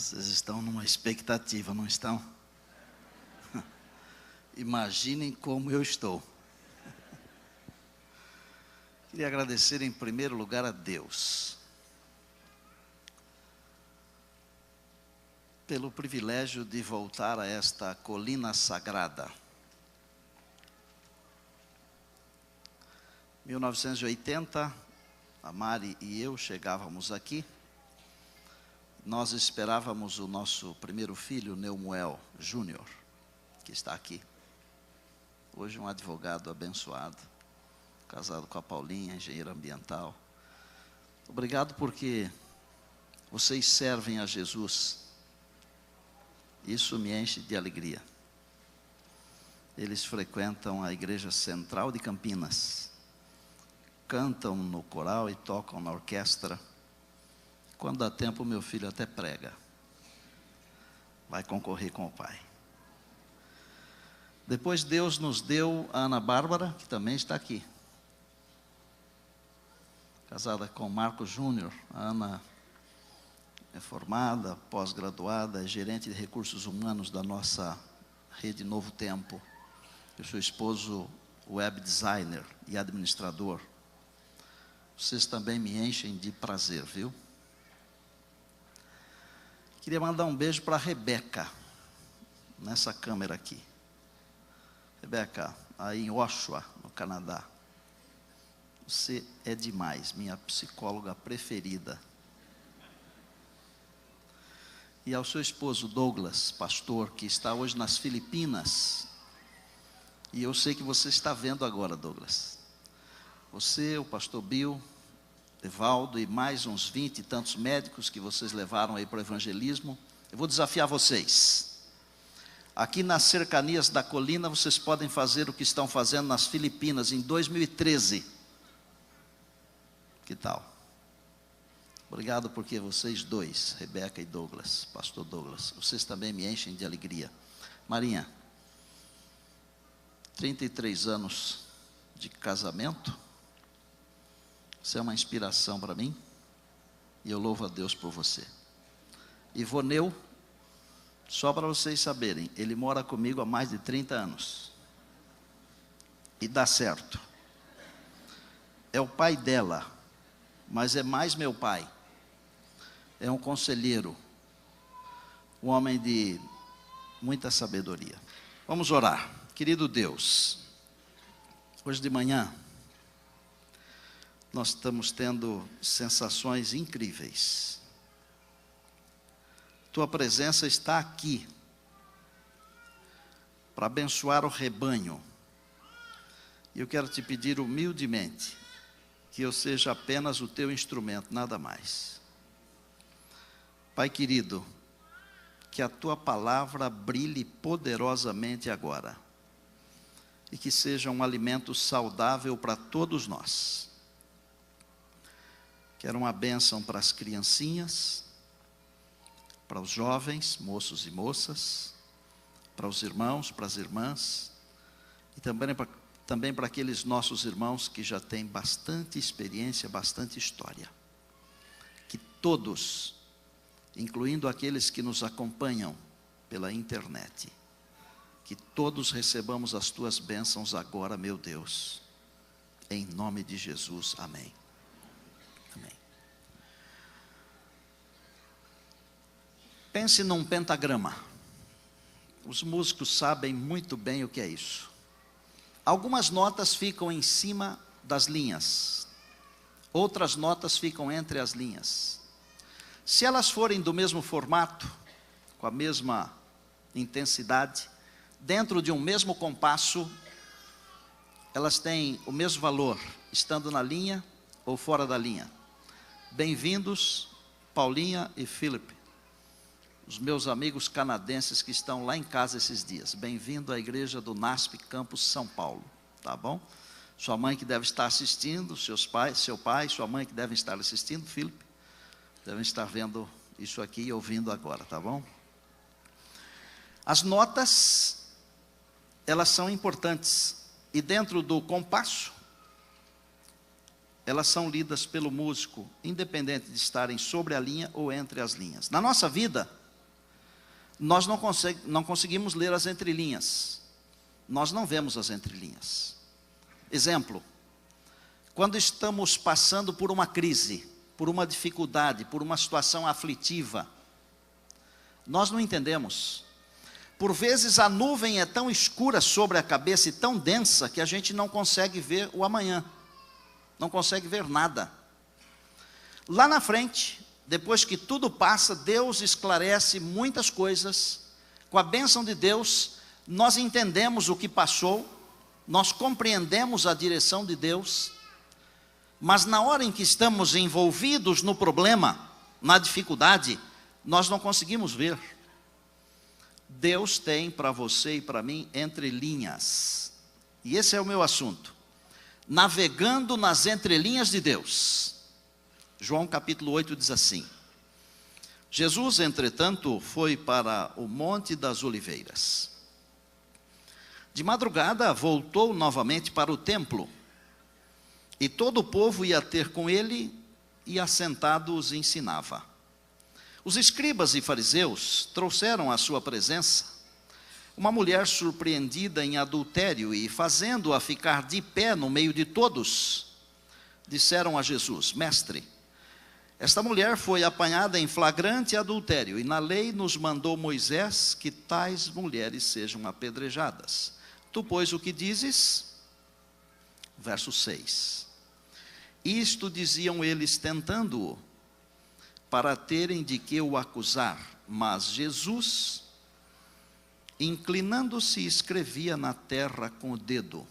Vocês estão numa expectativa, não estão? Imaginem como eu estou. Queria agradecer em primeiro lugar a Deus pelo privilégio de voltar a esta colina sagrada. 1980, a Mari e eu chegávamos aqui. Nós esperávamos o nosso primeiro filho, Neumoel Júnior, que está aqui. Hoje um advogado abençoado, casado com a Paulinha, engenheira ambiental. Obrigado porque vocês servem a Jesus. Isso me enche de alegria. Eles frequentam a Igreja Central de Campinas. Cantam no coral e tocam na orquestra. Quando dá tempo, meu filho até prega. Vai concorrer com o pai. Depois Deus nos deu a Ana Bárbara, que também está aqui. Casada com Marco Júnior. A Ana é formada, pós-graduada, é gerente de recursos humanos da nossa rede Novo Tempo. Eu sou esposo web designer e administrador. Vocês também me enchem de prazer, viu? Queria mandar um beijo para a Rebeca, nessa câmera aqui. Rebeca, aí em Oshawa, no Canadá. Você é demais, minha psicóloga preferida. E ao seu esposo Douglas, pastor, que está hoje nas Filipinas. E eu sei que você está vendo agora, Douglas. Você, o pastor Bill, Evaldo e mais uns 20 e tantos médicos que vocês levaram aí para o evangelismo. Eu vou desafiar vocês. Aqui nas cercanias da colina, vocês podem fazer o que estão fazendo nas Filipinas em 2013. Que tal? Obrigado porque vocês dois, Rebeca e Douglas, pastor Douglas, vocês também me enchem de alegria. Marinha, 33 anos de casamento. Você é uma inspiração para mim. E eu louvo a Deus por você. Ivoneu, só para vocês saberem, ele mora comigo há mais de 30 anos. E dá certo. É o pai dela, mas é mais meu pai. É um conselheiro, um homem de muita sabedoria. Vamos orar. Querido Deus, hoje de manhã, nós estamos tendo sensações incríveis. Tua presença está aqui para abençoar o rebanho. E eu quero te pedir humildemente que eu seja apenas o teu instrumento, nada mais. Pai querido, que a tua palavra brilhe poderosamente agora. E que seja um alimento saudável para todos nós. Quero uma bênção para as criancinhas, para os jovens, moços e moças, para os irmãos, para as irmãs, e também para aqueles nossos irmãos que já têm bastante experiência, bastante história. Que todos, incluindo aqueles que nos acompanham pela internet, que todos recebamos as tuas bênçãos agora, meu Deus, em nome de Jesus, amém. Amém. Pense num pentagrama. Os músicos sabem muito bem o que é isso. Algumas notas ficam em cima das linhas. Outras notas ficam entre as linhas. Se elas forem do mesmo formato, com a mesma intensidade, dentro de um mesmo compasso, elas têm o mesmo valor, estando na linha ou fora da linha. Bem-vindos, Paulinha e Philip, os meus amigos canadenses que estão lá em casa esses dias. Bem-vindo à igreja do NASP Campus São Paulo, tá bom? Sua mãe que deve estar assistindo, seu pai, sua mãe que devem estar assistindo, Philip, devem estar vendo isso aqui e ouvindo agora, tá bom? As notas, elas são importantes, e dentro do compasso, elas são lidas pelo músico, independente de estarem sobre a linha ou entre as linhas. Na nossa vida, nós não conseguimos ler as entrelinhas. Nós não vemos as entrelinhas. Exemplo, quando estamos passando por uma crise, por uma dificuldade, por uma situação aflitiva, nós não entendemos. Por vezes a nuvem é tão escura sobre a cabeça e tão densa que a gente não consegue ver o amanhã, não consegue ver nada. Lá na frente, depois que tudo passa, Deus esclarece muitas coisas. Com a bênção de Deus, nós entendemos o que passou, nós compreendemos a direção de Deus, mas na hora em que estamos envolvidos no problema, na dificuldade, nós não conseguimos ver. Deus tem para você e para mim entrelinhas, e esse é o meu assunto, navegando nas entrelinhas de Deus. João capítulo 8 diz assim: Jesus, entretanto, foi para o Monte das Oliveiras. De madrugada voltou novamente para o templo, e todo o povo ia ter com ele, e assentado os ensinava. Os escribas e fariseus trouxeram à sua presença uma mulher surpreendida em adultério, e fazendo-a ficar de pé no meio de todos, disseram a Jesus: Mestre, esta mulher foi apanhada em flagrante adultério, e na lei nos mandou Moisés que tais mulheres sejam apedrejadas. Tu, pois, o que dizes? Verso 6. Isto diziam eles, tentando-o, para terem de que o acusar. Mas Jesus, inclinando-se, escrevia na terra com o dedo.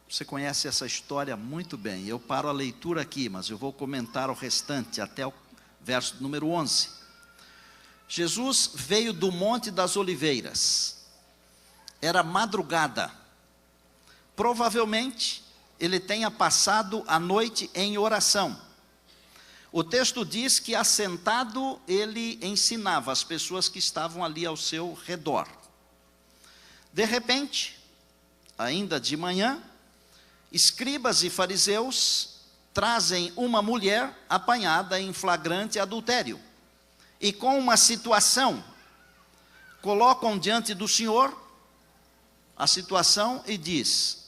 Você conhece essa história muito bem. Eu paro a leitura aqui, mas eu vou comentar o restante, até o verso número 11. Jesus veio do Monte das Oliveiras. Era madrugada. Provavelmente, ele tenha passado a noite em oração. O texto diz que assentado ele ensinava as pessoas que estavam ali ao seu redor. De repente, ainda de manhã, escribas e fariseus trazem uma mulher apanhada em flagrante adultério. E com uma situação, colocam diante do Senhor a situação e diz: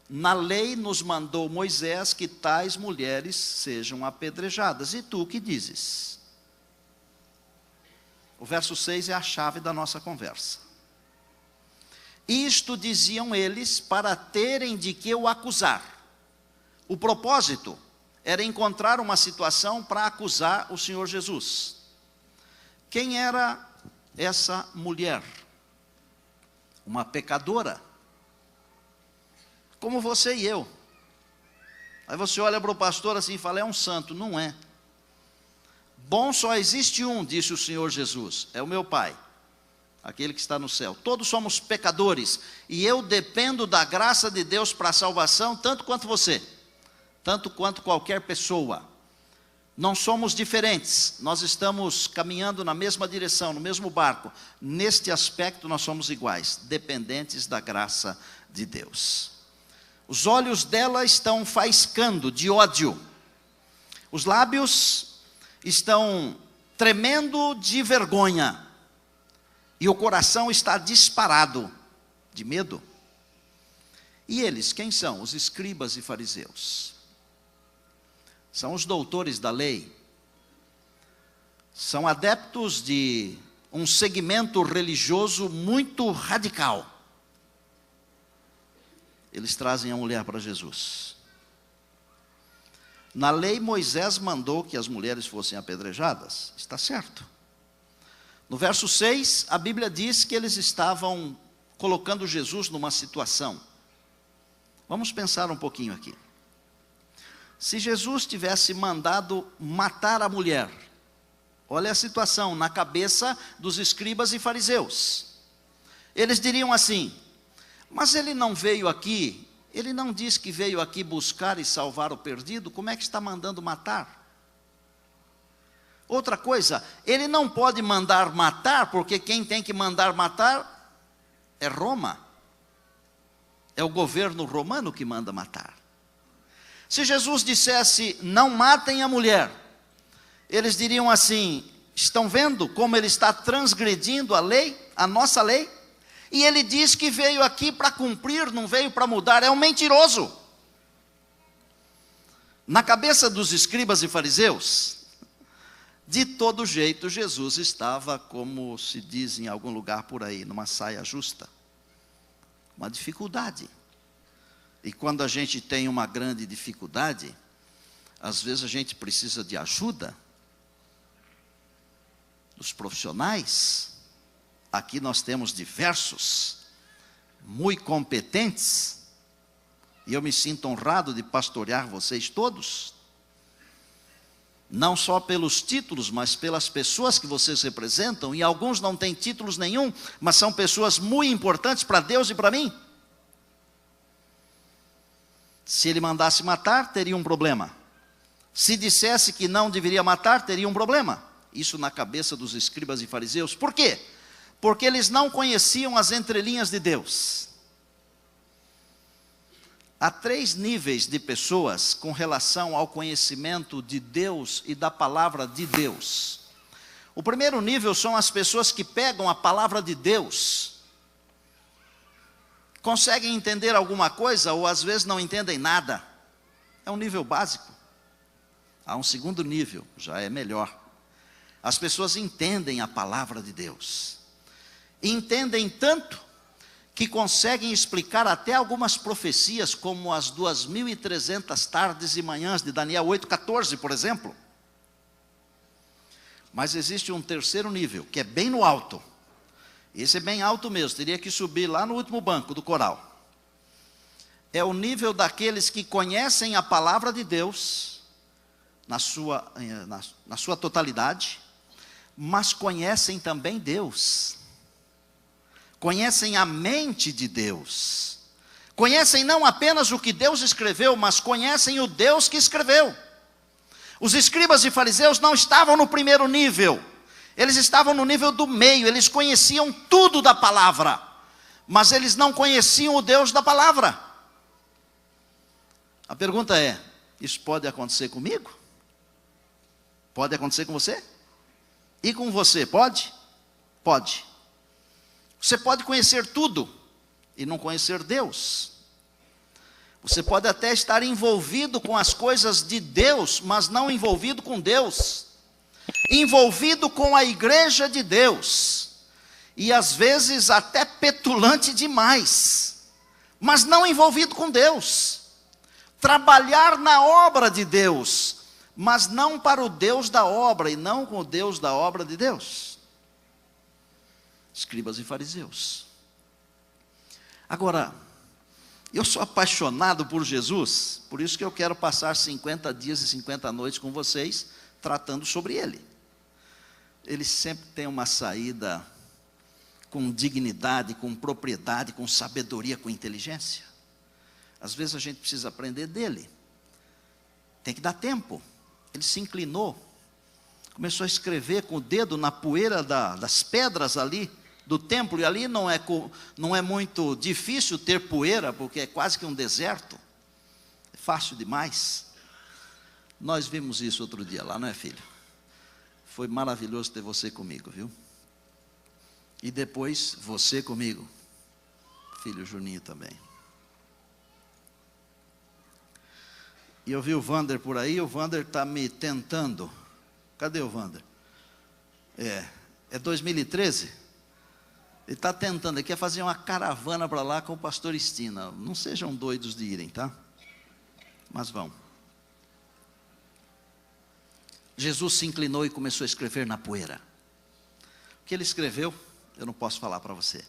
na lei nos mandou Moisés que tais mulheres sejam apedrejadas. E tu o que dizes? O verso 6 é a chave da nossa conversa. Isto diziam eles para terem de que o acusar. O propósito era encontrar uma situação para acusar o Senhor Jesus. Quem era essa mulher? Uma pecadora, como você e eu. Aí você olha para o pastor assim e fala: é um santo. Não é. Bom só existe um, disse o Senhor Jesus, é o meu Pai, aquele que está no céu. Todos somos pecadores, e eu dependo da graça de Deus para a salvação, tanto quanto você, tanto quanto qualquer pessoa. Não somos diferentes, nós estamos caminhando na mesma direção, no mesmo barco. Neste aspecto nós somos iguais, dependentes da graça de Deus. Os olhos dela estão faiscando de ódio, os lábios estão tremendo de vergonha, e o coração está disparado de medo. E eles, quem são? Os escribas e fariseus. São os doutores da lei. São adeptos de um segmento religioso muito radical. Eles trazem a mulher para Jesus. Na lei, Moisés mandou que as mulheres fossem apedrejadas. Está certo. No verso 6, a Bíblia diz que eles estavam colocando Jesus numa situação. Vamos pensar um pouquinho aqui. Se Jesus tivesse mandado matar a mulher, olha a situação na cabeça dos escribas e fariseus. Eles diriam assim: mas ele não veio aqui, ele não disse que veio aqui buscar e salvar o perdido, como é que está mandando matar? Outra coisa, ele não pode mandar matar, porque quem tem que mandar matar é Roma. É o governo romano que manda matar. Se Jesus dissesse: não matem a mulher, eles diriam assim: Estão vendo como ele está transgredindo a lei, a nossa lei? E ele diz que veio aqui para cumprir, não veio para mudar. É um mentiroso. Na cabeça dos escribas e fariseus, de todo jeito, Jesus estava, como se diz em algum lugar por aí, numa saia justa. Uma dificuldade. E quando a gente tem uma grande dificuldade, às vezes a gente precisa de ajuda dos profissionais. Aqui nós temos diversos, muito competentes, e eu me sinto honrado de pastorear vocês todos. Não só pelos títulos, mas pelas pessoas que vocês representam, e alguns não têm títulos nenhum, mas são pessoas muito importantes para Deus e para mim. Se ele mandasse matar, teria um problema. Se dissesse que não deveria matar, teria um problema. Isso na cabeça dos escribas e fariseus. Por quê? Porque eles não conheciam as entrelinhas de Deus. Há 3 níveis de pessoas com relação ao conhecimento de Deus e da palavra de Deus. O primeiro nível são as pessoas que pegam a palavra de Deus, conseguem entender alguma coisa ou às vezes não entendem nada. É um nível básico. Há um segundo nível, já é melhor. As pessoas entendem a palavra de Deus. Entendem tanto que conseguem explicar até algumas profecias, como as 2.300 tardes e manhãs de Daniel 8,14, por exemplo. Mas existe um terceiro nível, que é bem no alto. Esse é bem alto mesmo, teria que subir lá no último banco do coral. É o nível daqueles que conhecem a palavra de Deus, na sua totalidade, mas conhecem também Deus. Conhecem a mente de Deus. Conhecem não apenas o que Deus escreveu, mas conhecem o Deus que escreveu. Os escribas e fariseus não estavam no primeiro nível. Eles estavam no nível do meio. Eles conheciam tudo da palavra, mas eles não conheciam o Deus da palavra. A pergunta é: isso pode acontecer comigo? Pode acontecer com você? E com você, pode? Pode. Você pode conhecer tudo e não conhecer Deus. Você pode até estar envolvido com as coisas de Deus, mas não envolvido com Deus. Envolvido com a igreja de Deus. E às vezes até petulante demais, mas não envolvido com Deus. Trabalhar na obra de Deus, mas não para o Deus da obra e não com o Deus da obra de Deus. Escribas e fariseus. Agora, eu sou apaixonado por Jesus, por isso que eu quero passar 50 dias e 50 noites com vocês, tratando sobre Ele. Ele sempre tem uma saída com dignidade, com propriedade, com sabedoria, com inteligência. Às vezes a gente precisa aprender dele. Tem que dar tempo. Ele se inclinou, começou a escrever com o dedo na poeira das pedras ali do templo, e ali não é muito difícil ter poeira, porque é quase que um deserto, é fácil demais. Nós vimos isso outro dia lá, não é, filho? Foi maravilhoso ter você comigo, viu? E depois você comigo, filho Juninho também. E eu vi o Wander por aí, o Wander está me tentando. Cadê o Wander? É 2013? Ele está tentando, ele quer fazer uma caravana para lá com o pastor Estina. Não sejam doidos de irem, tá? Mas vão. Jesus se inclinou e começou a escrever na poeira. O que ele escreveu, eu não posso falar para você.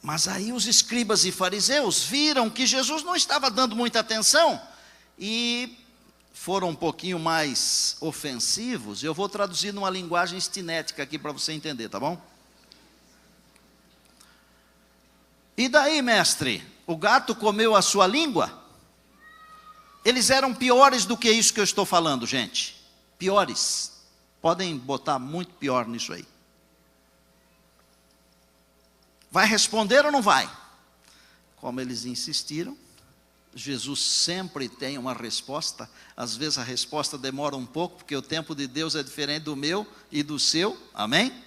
Mas aí os escribas e fariseus viram que Jesus não estava dando muita atenção e foram um pouquinho mais ofensivos. Eu vou traduzir numa linguagem estinética aqui para você entender, tá bom? E daí, mestre, o gato comeu a sua língua? Eles eram piores do que isso que eu estou falando, gente. Piores. Podem botar muito pior nisso aí. Vai responder ou não vai? Como eles insistiram, Jesus sempre tem uma resposta. Às vezes a resposta demora um pouco, porque o tempo de Deus é diferente do meu e do seu. Amém?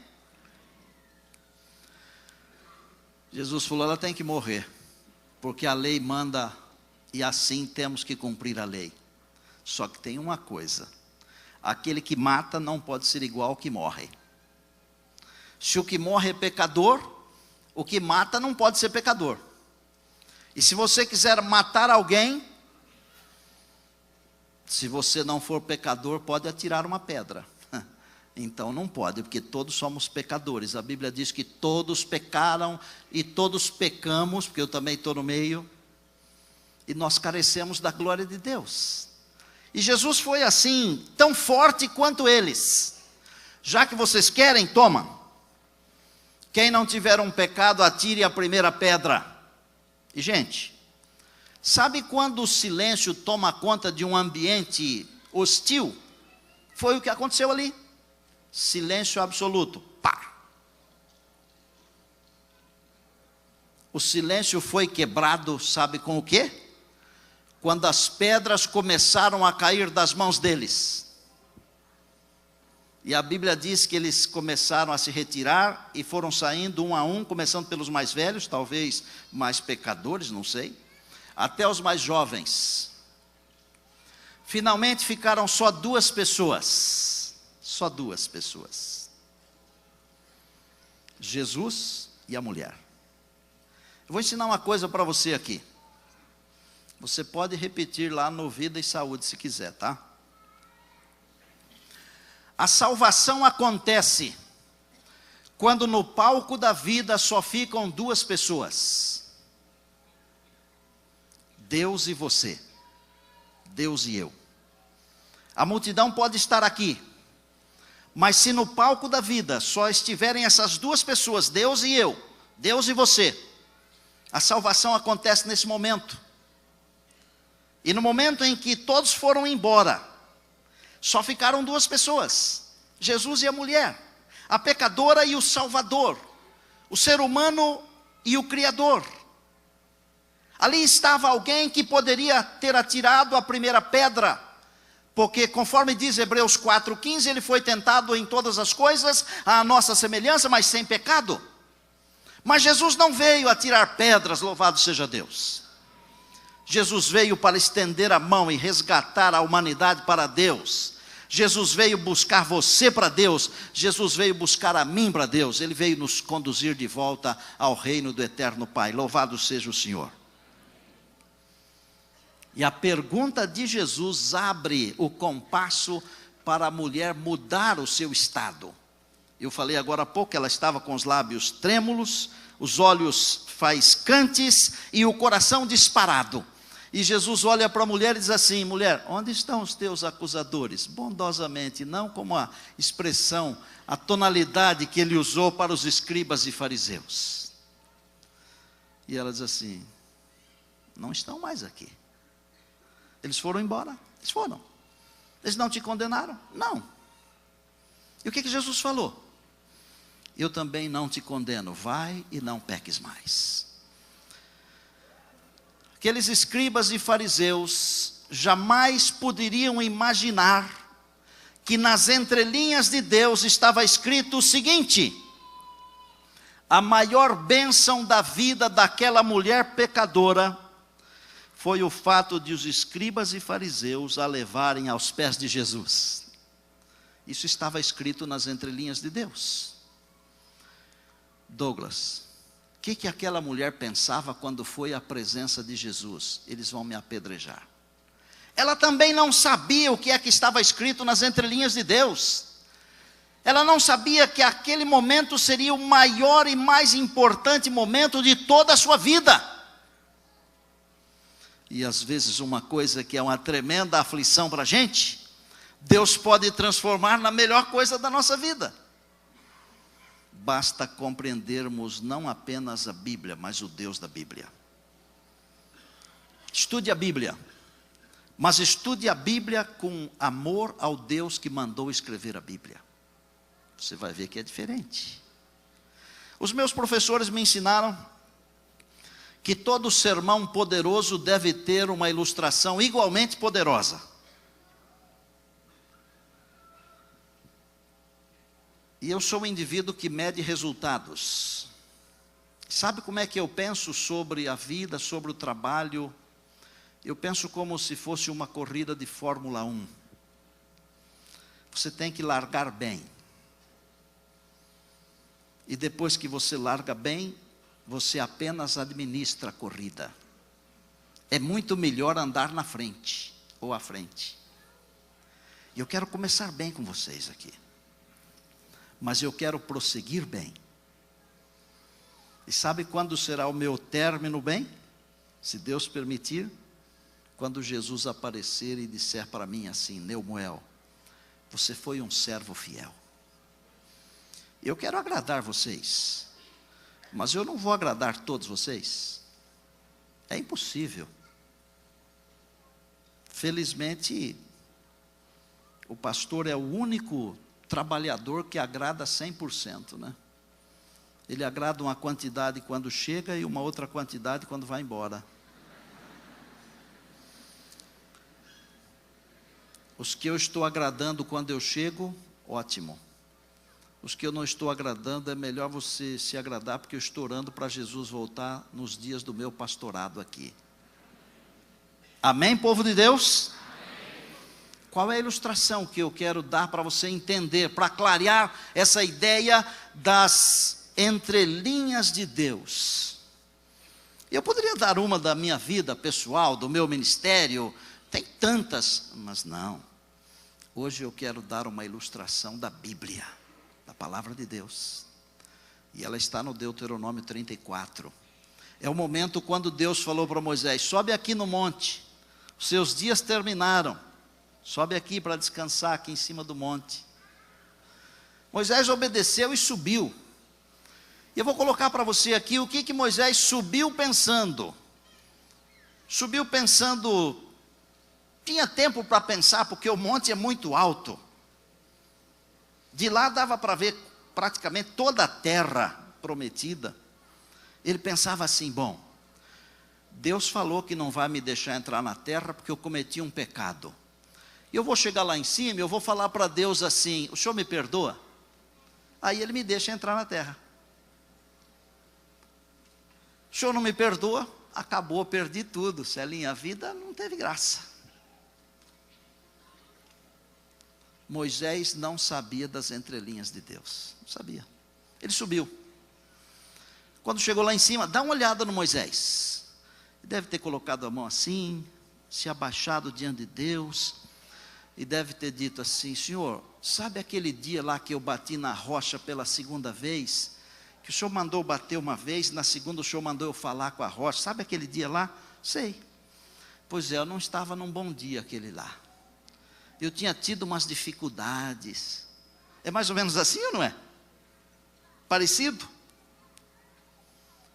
Jesus falou, ela tem que morrer, porque a lei manda, e assim temos que cumprir a lei. Só que tem uma coisa: aquele que mata não pode ser igual ao que morre. Se o que morre é pecador, o que mata não pode ser pecador. E se você quiser matar alguém, se você não for pecador, pode atirar uma pedra. Então não pode, porque todos somos pecadores. A Bíblia diz que todos pecaram e todos pecamos, porque eu também estou no meio, e nós carecemos da glória de Deus. E Jesus foi assim, tão forte quanto eles. Já que vocês querem, toma. Quem não tiver um pecado, atire a primeira pedra. E gente, sabe quando o silêncio toma conta de um ambiente hostil? Foi o que aconteceu ali. Silêncio absoluto. Pá! O silêncio foi quebrado, sabe com o quê? Quando as pedras começaram a cair das mãos deles. E a Bíblia diz que eles começaram a se retirar e foram saindo um a um, começando pelos mais velhos, talvez mais pecadores, não sei, até os mais jovens. Finalmente ficaram só 2 pessoas. Só 2 pessoas. Jesus e a mulher. Eu vou ensinar uma coisa para você aqui. Você pode repetir lá no Vida e Saúde se quiser, tá? A salvação acontece quando no palco da vida só ficam 2 pessoas. Deus e você. Deus e eu. A multidão pode estar aqui, mas se no palco da vida só estiverem essas 2 pessoas, Deus e eu, Deus e você, a salvação acontece nesse momento. E no momento em que todos foram embora, só ficaram 2 pessoas, Jesus e a mulher, a pecadora e o Salvador, o ser humano e o Criador. Ali estava alguém que poderia ter atirado a primeira pedra, porque conforme diz Hebreus 4,15, ele foi tentado em todas as coisas, à nossa semelhança, mas sem pecado. Mas Jesus não veio atirar pedras, louvado seja Deus. Jesus veio para estender a mão e resgatar a humanidade para Deus. Jesus veio buscar você para Deus. Jesus veio buscar a mim para Deus. Ele veio nos conduzir de volta ao reino do eterno Pai. Louvado seja o Senhor. E a pergunta de Jesus abre o compasso para a mulher mudar o seu estado. Eu falei agora há pouco que ela estava com os lábios trêmulos, os olhos faiscantes e o coração disparado. E Jesus olha para a mulher e diz assim: mulher, onde estão os teus acusadores? Bondosamente, não como a expressão, a tonalidade que ele usou para os escribas e fariseus. E ela diz assim: não estão mais aqui. Eles foram embora. Eles foram. Eles não te condenaram? Não. E o que Jesus falou? Eu também não te condeno. Vai e não peques mais. Aqueles escribas e fariseus jamais poderiam imaginar que nas entrelinhas de Deus estava escrito o seguinte: a maior bênção da vida daquela mulher pecadora foi o fato de os escribas e fariseus a levarem aos pés de Jesus. Isso estava escrito nas entrelinhas de Deus. Douglas, o que aquela mulher pensava quando foi à presença de Jesus? Eles vão me apedrejar. Ela também não sabia o que é que estava escrito nas entrelinhas de Deus. Ela não sabia que aquele momento seria o maior e mais importante momento de toda a sua vida. E às vezes uma coisa que é uma tremenda aflição para a gente, Deus pode transformar na melhor coisa da nossa vida. Basta compreendermos não apenas a Bíblia, mas o Deus da Bíblia. Estude a Bíblia, mas estude a Bíblia com amor ao Deus que mandou escrever a Bíblia. Você vai ver que é diferente. Os meus professores me ensinaram que todo sermão poderoso deve ter uma ilustração igualmente poderosa. E eu sou um indivíduo que mede resultados. Sabe como é que eu penso sobre a vida, sobre o trabalho? Eu penso como se fosse uma corrida de Fórmula 1. Você tem que largar bem. E depois que você larga bem, você apenas administra a corrida. É muito melhor andar na frente, ou à frente. E eu quero começar bem com vocês aqui. Mas eu quero prosseguir bem. E sabe quando será o meu término bem? Se Deus permitir, quando Jesus aparecer e disser para mim assim: Neumoel, você foi um servo fiel. Eu quero agradar vocês, mas eu não vou agradar todos vocês. É impossível. Felizmente, o pastor é o único trabalhador que agrada 100%, né? Ele agrada uma quantidade quando chega e uma outra quantidade quando vai embora. Os que eu estou agradando quando eu chego, ótimo. Os que eu não estou agradando, é melhor você se agradar, porque eu estou orando para Jesus voltar nos dias do meu pastorado aqui. Amém, povo de Deus? Amém. Qual é a ilustração que eu quero dar para você entender, para clarear essa ideia das entrelinhas de Deus? Eu poderia dar uma da minha vida pessoal, do meu ministério, tem tantas, mas não. Hoje eu quero dar uma ilustração da Bíblia, da palavra de Deus. E ela está no Deuteronômio 34. É o momento quando Deus falou para Moisés: sobe aqui no monte, os seus dias terminaram, sobe aqui para descansar aqui em cima do monte. Moisés obedeceu e subiu. E eu vou colocar para você aqui o que Moisés subiu pensando. Subiu pensando, tinha tempo para pensar, porque o monte é muito alto. De lá dava para ver praticamente toda a terra prometida. Ele pensava assim: bom, Deus falou que não vai me deixar entrar na terra porque eu cometi um pecado. Eu vou chegar lá em cima, eu vou falar para Deus assim: o Senhor me perdoa? Aí Ele me deixa entrar na terra. O Senhor não me perdoa? Acabou, perdi tudo. Celinha, a vida não teve graça. Moisés não sabia das entrelinhas de Deus. Não sabia. Ele subiu. Quando chegou lá em cima, dá uma olhada no Moisés. Ele deve ter colocado a mão assim, se abaixado diante de Deus, e deve ter dito assim: Senhor, sabe aquele dia lá que eu bati na rocha pela segunda vez? Que o Senhor mandou bater uma vez, na segunda o Senhor mandou eu falar com a rocha. Sabe aquele dia lá? Sei. Pois é, eu não estava num bom dia aquele lá. Eu tinha tido umas dificuldades. É mais ou menos assim ou não é? Parecido?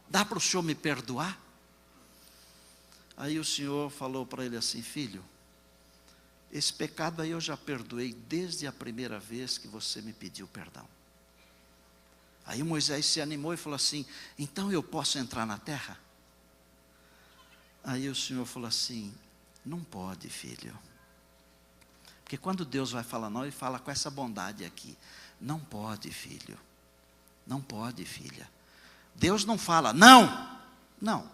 Dá para o Senhor me perdoar? Aí o Senhor falou para ele assim: filho, esse pecado aí eu já perdoei desde a primeira vez que você me pediu perdão. Aí Moisés se animou e falou assim: então eu posso entrar na terra? Aí o Senhor falou assim: não pode, filho. Porque quando Deus vai falar não, Ele fala com essa bondade aqui: não pode, filho. Não pode, filha. Deus não fala não, não.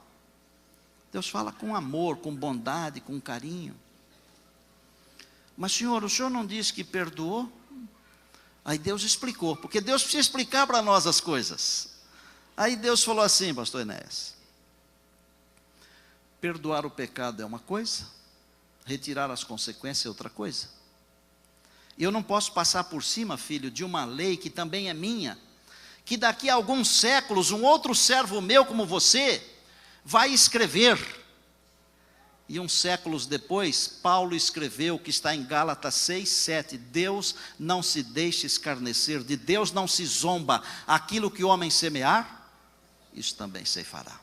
Deus fala com amor, com bondade, com carinho. Mas Senhor, o Senhor não disse que perdoou? Aí Deus explicou, porque Deus precisa explicar para nós as coisas. Aí Deus falou assim, pastor Enéas: perdoar o pecado é uma coisa, retirar as consequências é outra coisa. Eu não posso passar por cima, filho, de uma lei que também é minha, que daqui a alguns séculos um outro servo meu como você vai escrever. E uns séculos depois, Paulo escreveu o que está em Gálatas 6:7: Deus não se deixa escarnecer, de Deus não se zomba, aquilo que o homem semear, isso também se fará.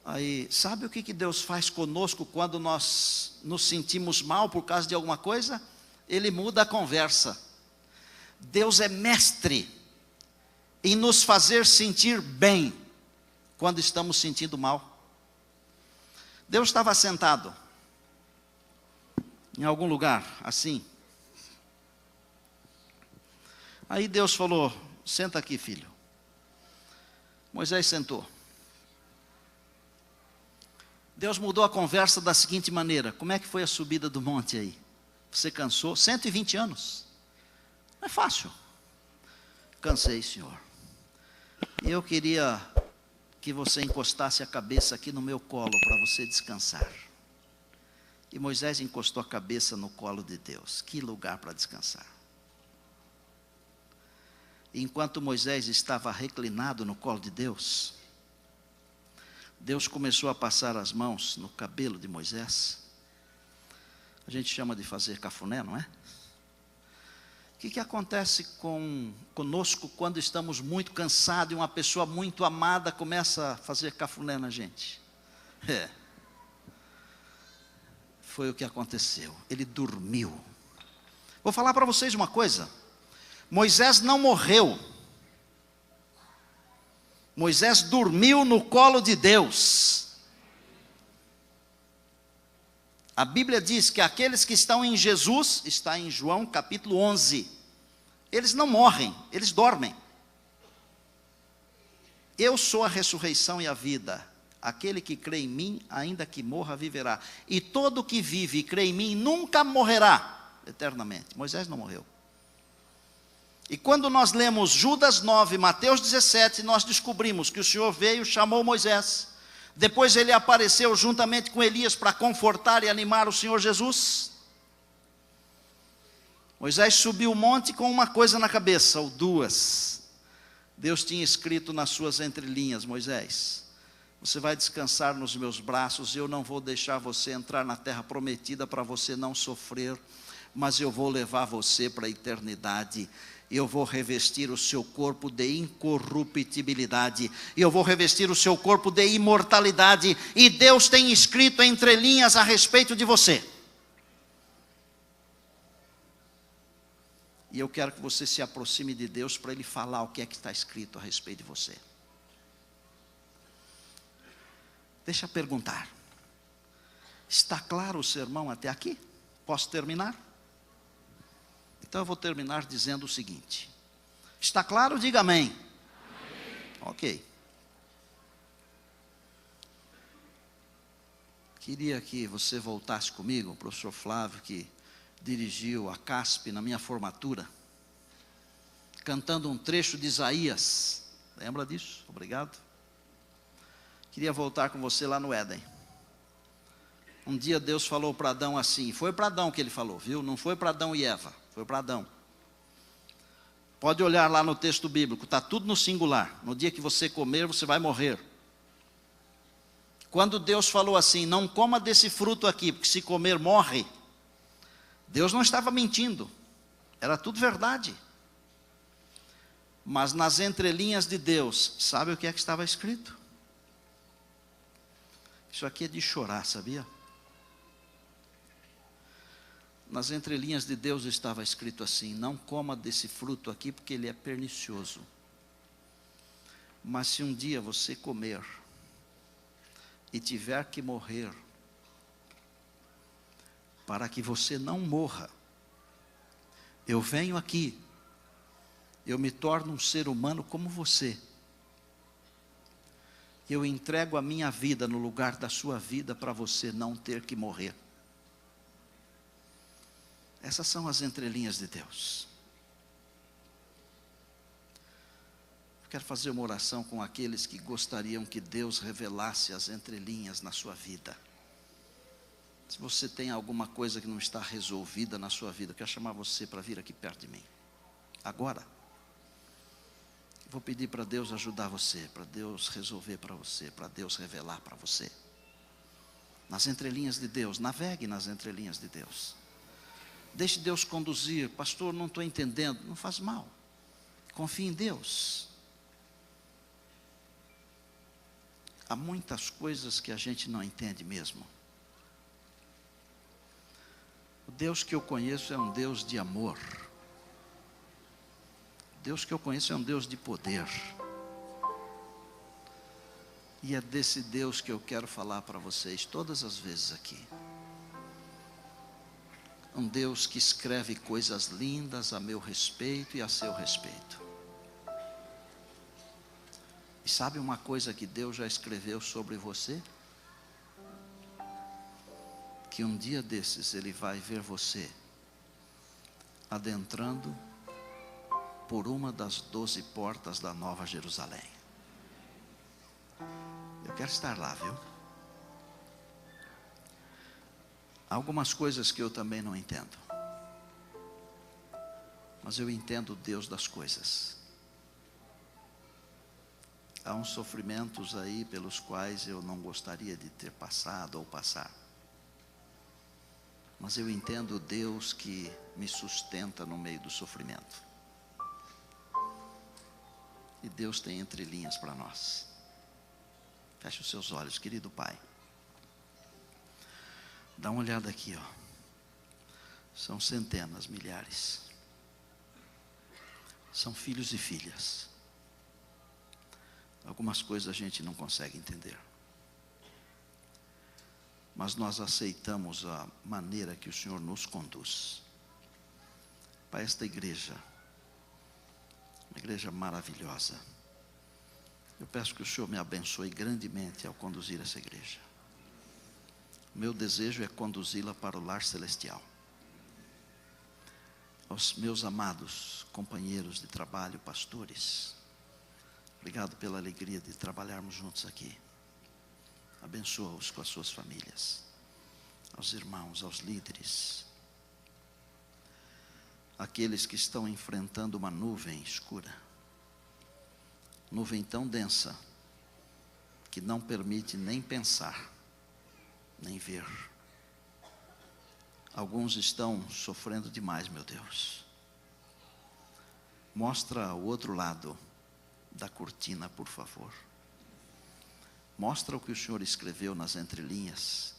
Aí, sabe o que Deus faz conosco quando nós nos sentimos mal por causa de alguma coisa? Ele muda a conversa. Deus é mestre em nos fazer sentir bem quando estamos sentindo mal. Deus estava sentado em algum lugar, assim. Aí Deus falou: senta aqui, filho. Moisés sentou. Deus mudou a conversa da seguinte maneira: como é que foi a subida do monte aí? Você cansou? 120 anos. Não é fácil. Cansei, Senhor. E eu queria que você encostasse a cabeça aqui no meu colo para você descansar. E Moisés encostou a cabeça no colo de Deus. Que lugar para descansar. E enquanto Moisés estava reclinado no colo de Deus, Deus começou a passar as mãos no cabelo de Moisés. A gente chama de fazer cafuné, não é? O que acontece conosco quando estamos muito cansados e uma pessoa muito amada começa a fazer cafuné na gente? Foi o que aconteceu. Ele dormiu. Vou falar para vocês uma coisa. Moisés não morreu. Moisés dormiu no colo de Deus. A Bíblia diz que aqueles que estão em Jesus, está em João capítulo 11, eles não morrem, eles dormem. Eu sou a ressurreição e a vida. Aquele que crê em mim, ainda que morra, viverá. E todo que vive e crê em mim, nunca morrerá eternamente. Moisés não morreu. E quando nós lemos Judas 9, Mateus 17, nós descobrimos que o Senhor veio, chamou Moisés. Depois ele apareceu juntamente com Elias para confortar e animar o Senhor Jesus. Moisés subiu o monte com uma coisa na cabeça, ou duas. Deus tinha escrito nas suas entrelinhas: Moisés, você vai descansar nos meus braços, eu não vou deixar você entrar na terra prometida para você não sofrer, mas eu vou levar você para a eternidade. Eu vou revestir o seu corpo de incorruptibilidade, eu vou revestir o seu corpo de imortalidade, e Deus tem escrito entre linhas a respeito de você. E eu quero que você se aproxime de Deus para Ele falar o que é que está escrito a respeito de você. Deixa eu perguntar, está claro o sermão até aqui? Posso terminar? Então eu vou terminar dizendo o seguinte: está claro? Diga amém. Amém. Ok. Queria que você voltasse comigo, o professor Flávio, que dirigiu a CASP na minha formatura, cantando um trecho de Isaías. Lembra disso? Obrigado. Queria voltar com você lá no Éden. Um dia Deus falou para Adão assim, foi para Adão que ele falou, viu? Não foi para Adão e Eva, foi para Adão. Pode olhar lá no texto bíblico, está tudo no singular. No dia que você comer, você vai morrer. Quando Deus falou assim, não coma desse fruto aqui, porque se comer, morre. Deus não estava mentindo, era tudo verdade. Mas nas entrelinhas de Deus, sabe o que é que estava escrito? Isso aqui é de chorar, sabia? Nas entrelinhas de Deus estava escrito assim: não coma desse fruto aqui porque ele é pernicioso. Mas se um dia você comer e tiver que morrer, para que você não morra, eu venho aqui, eu me torno um ser humano como você, eu entrego a minha vida no lugar da sua vida para você não ter que morrer. Essas são as entrelinhas de Deus. Eu quero fazer uma oração com aqueles que gostariam que Deus revelasse as entrelinhas na sua vida. Se você tem alguma coisa que não está resolvida na sua vida, eu quero chamar você para vir aqui perto de mim. Agora. Vou pedir para Deus ajudar você, para Deus resolver para você, para Deus revelar para você. Nas entrelinhas de Deus, navegue nas entrelinhas de Deus. Deixe Deus conduzir. Pastor, não estou entendendo. Não faz mal. Confie em Deus. Há muitas coisas que a gente não entende mesmo. O Deus que eu conheço é um Deus de amor. O Deus que eu conheço é um Deus de poder. E é desse Deus que eu quero falar para vocês todas as vezes aqui. Um Deus que escreve coisas lindas a meu respeito e a seu respeito. E sabe uma coisa que Deus já escreveu sobre você? Que um dia desses Ele vai ver você adentrando por uma das 12 portas da Nova Jerusalém. Eu quero estar lá, viu? Há algumas coisas que eu também não entendo, mas eu entendo o Deus das coisas. Há uns sofrimentos aí pelos quais eu não gostaria de ter passado ou passar, mas eu entendo o Deus que me sustenta no meio do sofrimento. E Deus tem entrelinhas para nós. Feche os seus olhos, querido Pai. Dá uma olhada aqui, ó. São centenas, milhares. São filhos e filhas. Algumas coisas a gente não consegue entender. Mas nós aceitamos a maneira que o Senhor nos conduz. Para esta igreja, uma igreja maravilhosa. Eu peço que o Senhor me abençoe grandemente ao conduzir essa igreja. Meu desejo é conduzi-la para o lar celestial. Aos meus amados companheiros de trabalho, pastores, obrigado pela alegria de trabalharmos juntos aqui. Abençoa-os com as suas famílias. Aos irmãos, aos líderes, aqueles que estão enfrentando uma nuvem escura, nuvem tão densa que não permite nem pensar, nem ver. Alguns estão sofrendo demais, meu Deus. Mostra o outro lado da cortina, por favor. Mostra o que o Senhor escreveu nas entrelinhas.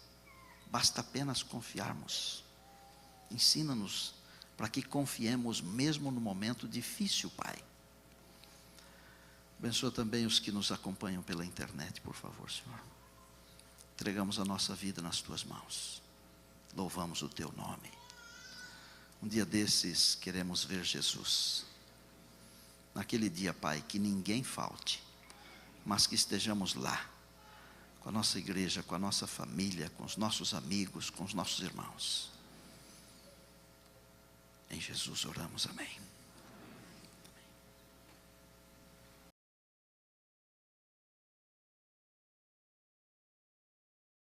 Basta apenas confiarmos. Ensina-nos para que confiemos mesmo no momento difícil, Pai. Abençoa também os que nos acompanham pela internet, por favor, Senhor. Entregamos a nossa vida nas Tuas mãos. Louvamos o Teu nome. Um dia desses queremos ver Jesus. Naquele dia, Pai, que ninguém falte, mas que estejamos lá, com a nossa igreja, com a nossa família, com os nossos amigos, com os nossos irmãos. Em Jesus oramos, amém.